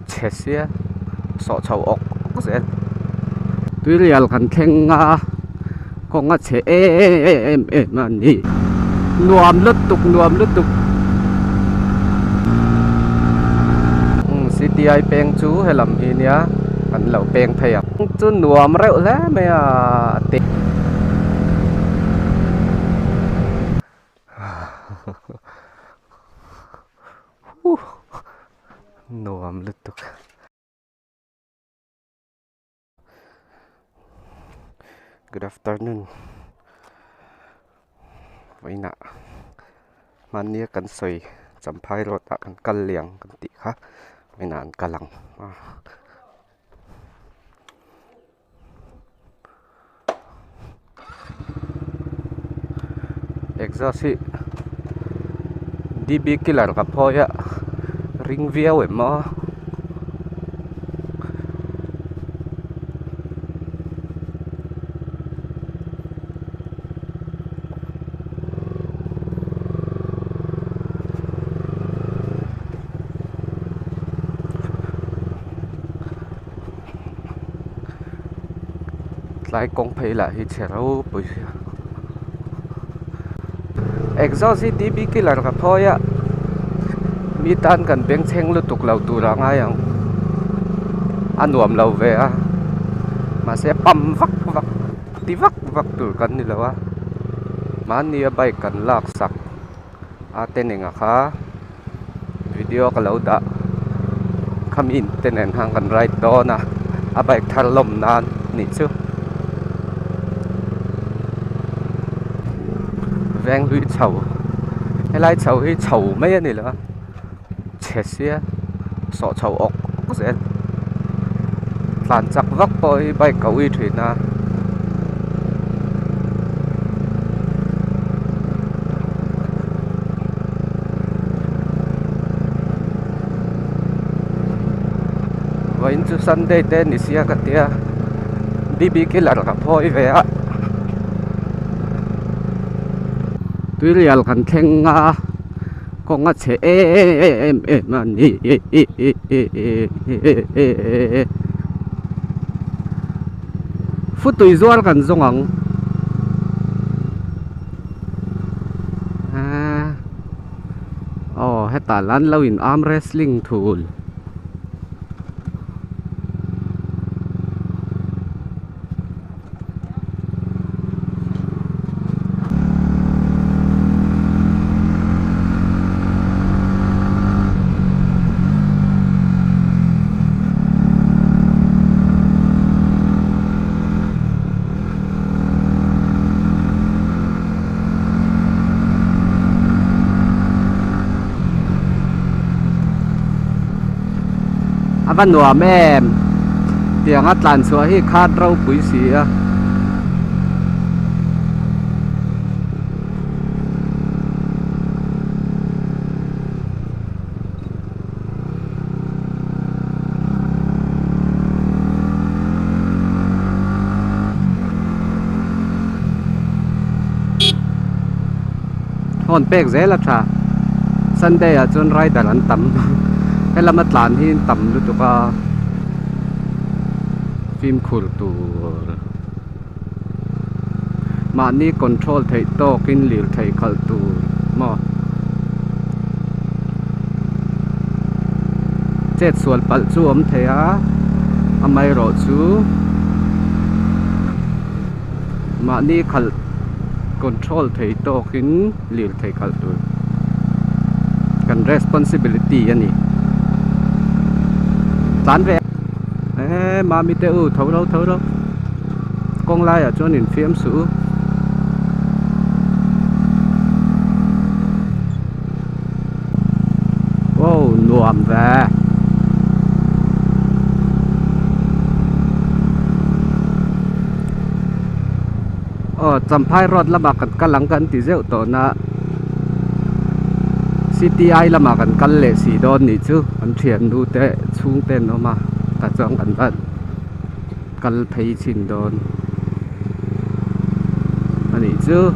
che sia so chau ok zel tui rial kan thenga konga che em ani nuam lut tuk CTI peng chu helam hi nia kan lo peng thaya chu nuam reuh hle me a ti nuam lut tuk. Good afternoon. Vậy nè, mania kan soi champhai ro ta kan kal liang kan ti kha. Vậy nè kalang. Exhaust DB killer ka phoya ring viau emo. Lại công pay lại hi chero bui exhaust DB killer ka phoya mi tan kan beng cheng lu tuk lau tu ra nga yang anuam lau ve a ma se pam vak vak tur kan ni lawa man nia bike kan lak sak a teninga kha video ka lau da kham in tenen hang kan right do na a bike thar lom nan ni chu vang lui chầu hay lai chầu hi chầu mấy này là che sia so chầu ok zel tlan chak vak poi bai kau i thina vain chu Sunday te ni sia ka tia DB killer ka phoi ve a tui rial kan thenga konga che em ani futui zual kan zongang heta lan lo in arm wrestling tool văn nua em tiếng hát làn xóa hi khát rau quý xí á hồn bẹc dễ lắm cha Sunday à chôn rai đàn tắm hay là mất làn hi tầm lu tu ka phim khur tu mà ni control thei to kin lir thei khal tu mo chết sual pal chu om thei a amai ro chu mà ni khal control thei to kin lir thei khal tu kan responsibility ani tán về mà mi tê thấu đâu con lai ở chỗ nền phim sữa wow nuam về chăm phai rót là mà cần lắng cần tí rượu tổ na CTI là mà cần lệ xì đòn nị chứ anh thiền đu tệ chung tên nó mà ta chọn cần vận cần thấy xin đòn anh nị chứ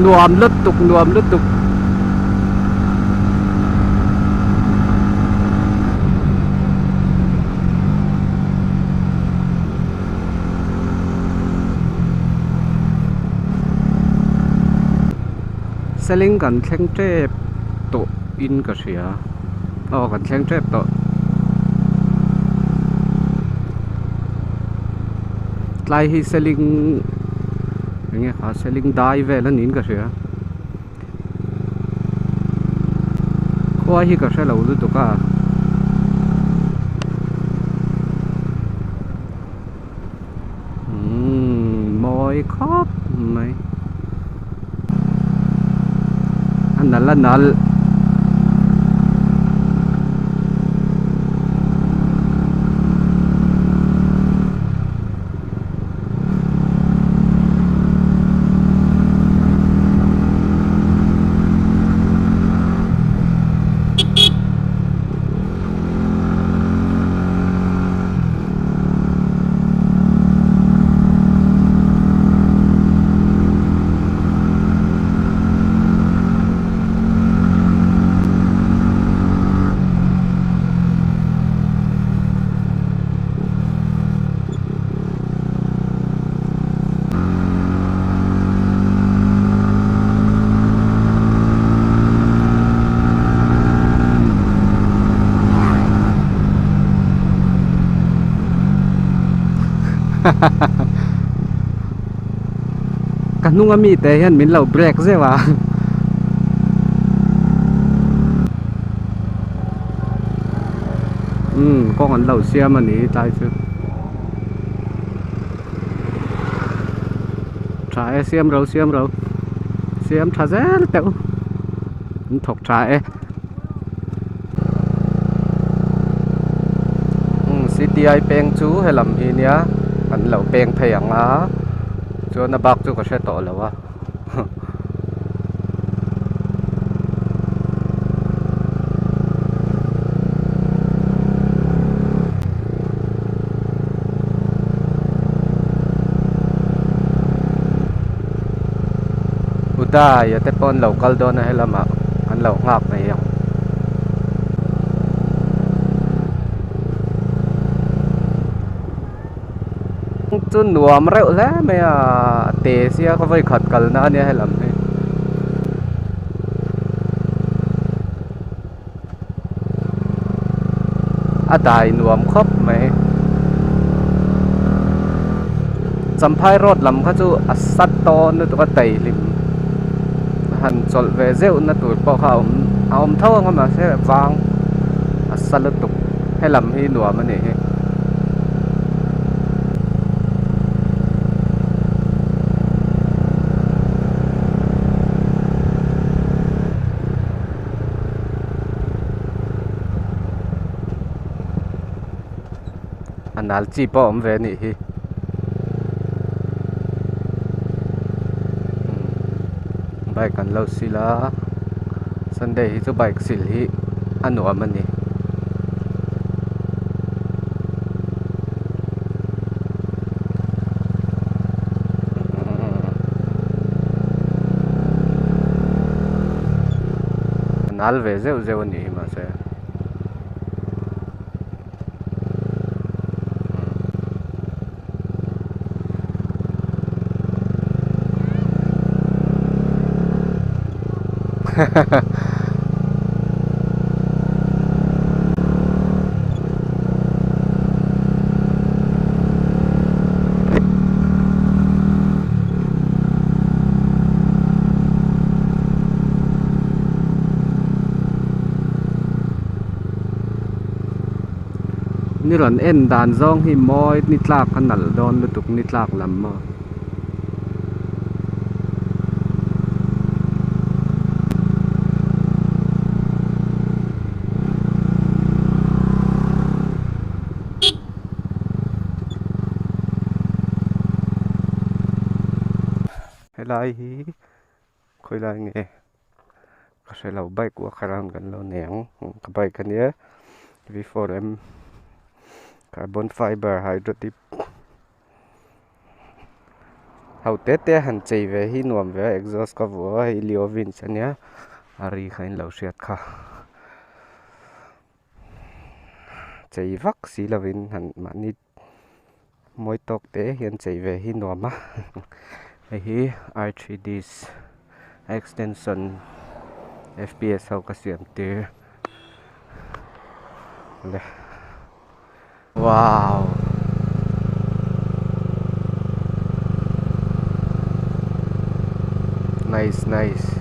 nuam lứt tục nuam lứt tục selling kan thleng trep to in ka ria kan thleng trep to tlai hi selling nghe khá selling dai về là nín cả sữa khoai hi cả sẽ lâu rồi tụi cả mồi khóc mày anh nal nal kanung ami te hian min lo break zewa con an lo siam ani tai chu trai siam ro siam tha zel teu thok trai CTI peng chu helam hi nia an lo peng pheyang a cho na bak chu ko se to lawa uda ya te pon local don na helama an lo ngak na yang chu nuam reuh le me a te sia ko vai khat kal na ania helam ni a dai nuam khop mai samphai rod lam kha chu a sat ton nu to ka tai lim han chol ve zeu na tur po kha om thawng ma se wang a salutuk helam hi nuam ani he anal chi po om ve ni hi bike kan lo sila Sunday hi chu bike sil hi anuam ani anal ve zeu zeu ani ma se ni ron en dan zong hi moi ni tlak kanal don lutuk ni tlak lam ma helai hi khoi lai nge ka se lo bike wa kharan kan lo neng ka bike kan ye V4M carbon fiber hydro tip hậu tết te hẳn chạy về hi nuông về exhaust có vừa hi liều vin chân nhá ari khain lâu sẹt kha chạy vắc xí là vin hẳn mà nít mỗi tóc te hiện chạy về hi nuông mà hi R3Ds extension FPS hậu cái xiêm te wow nice nice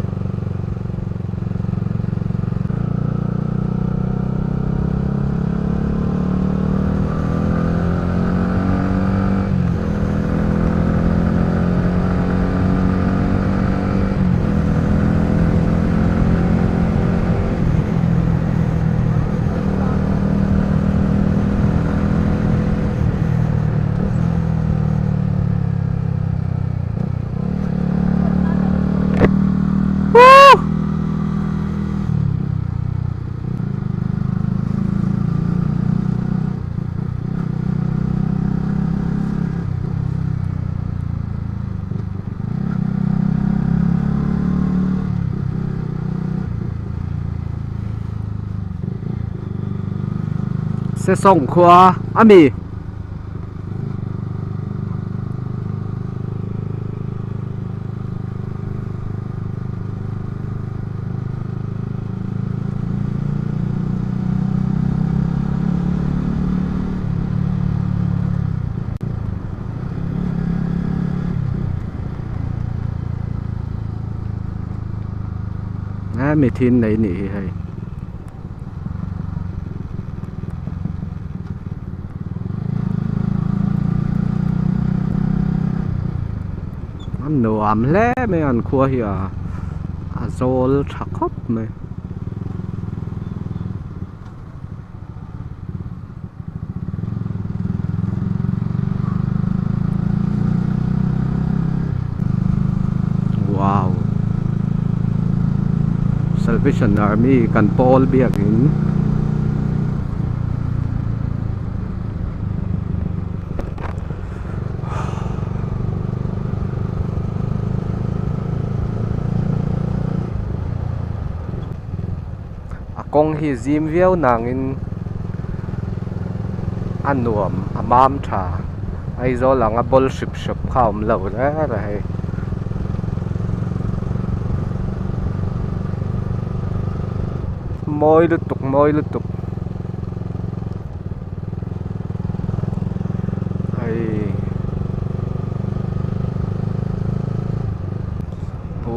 sẽ xong khoa ami mi thin này nỉ hay nổ ẩm lẽ mấy anh khoa hi à zol chắc hấp mày wow Salvation Army kan Paul biakin akong hi zim viau nangin anuam amam tha ai zo lang a bol ship shop khawm lo la ra hai moi lu tuk ai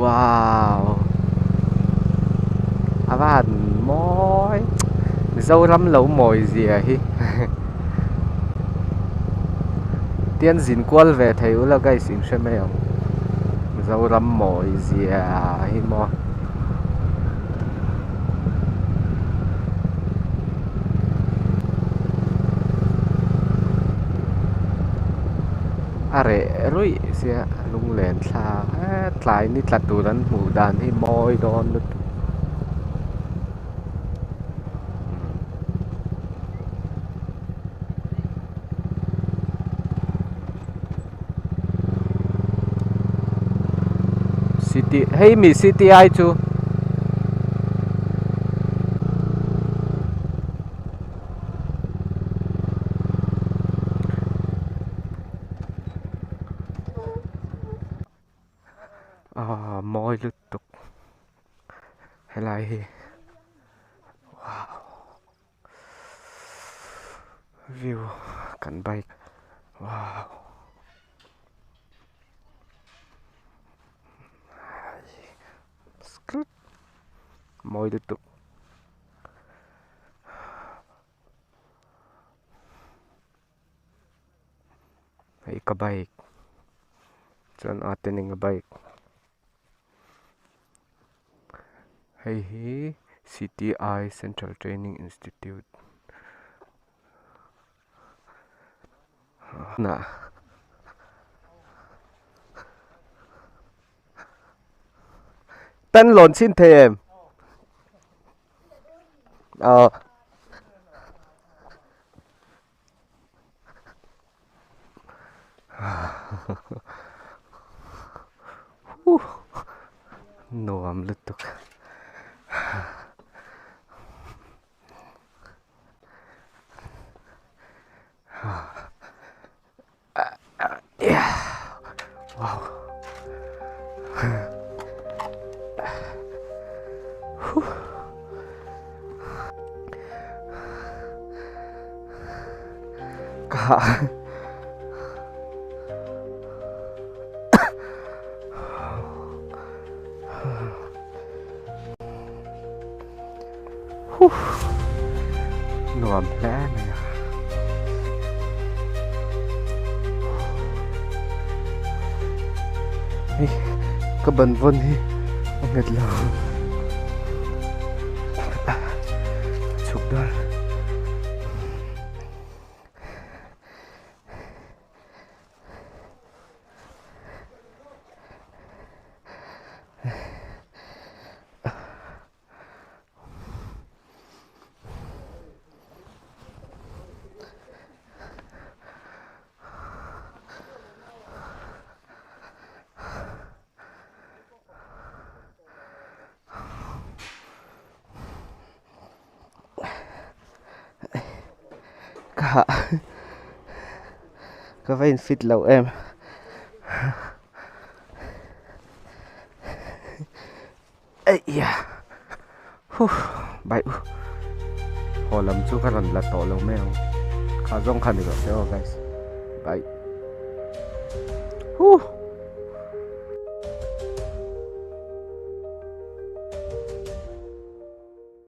wow avan moi dâu lắm lấu mồi gì à hi tiên dính qual về thấy là cái xin xem mèo dâu lắm mồi gì à hi mo are rui sia lung len thla tlai ni tlatu dan mu dan hi moi don city hey mi city ai chu moi lu tuk hay là hi wow view cảnh bay wow moi lu tuk hay ka bike chuan atening a bike hei hi CTI Central Training Institute na pen lon xin thêm nuam lutuk yeah. Wow. Cả nuam lẽ này các bạn vân hi nghệt lâu chụp đó cả có phải fit lâu em ấy da bay hồ làm chú cái lần là tổ lâu mèo khá rong khăn được rồi guys bay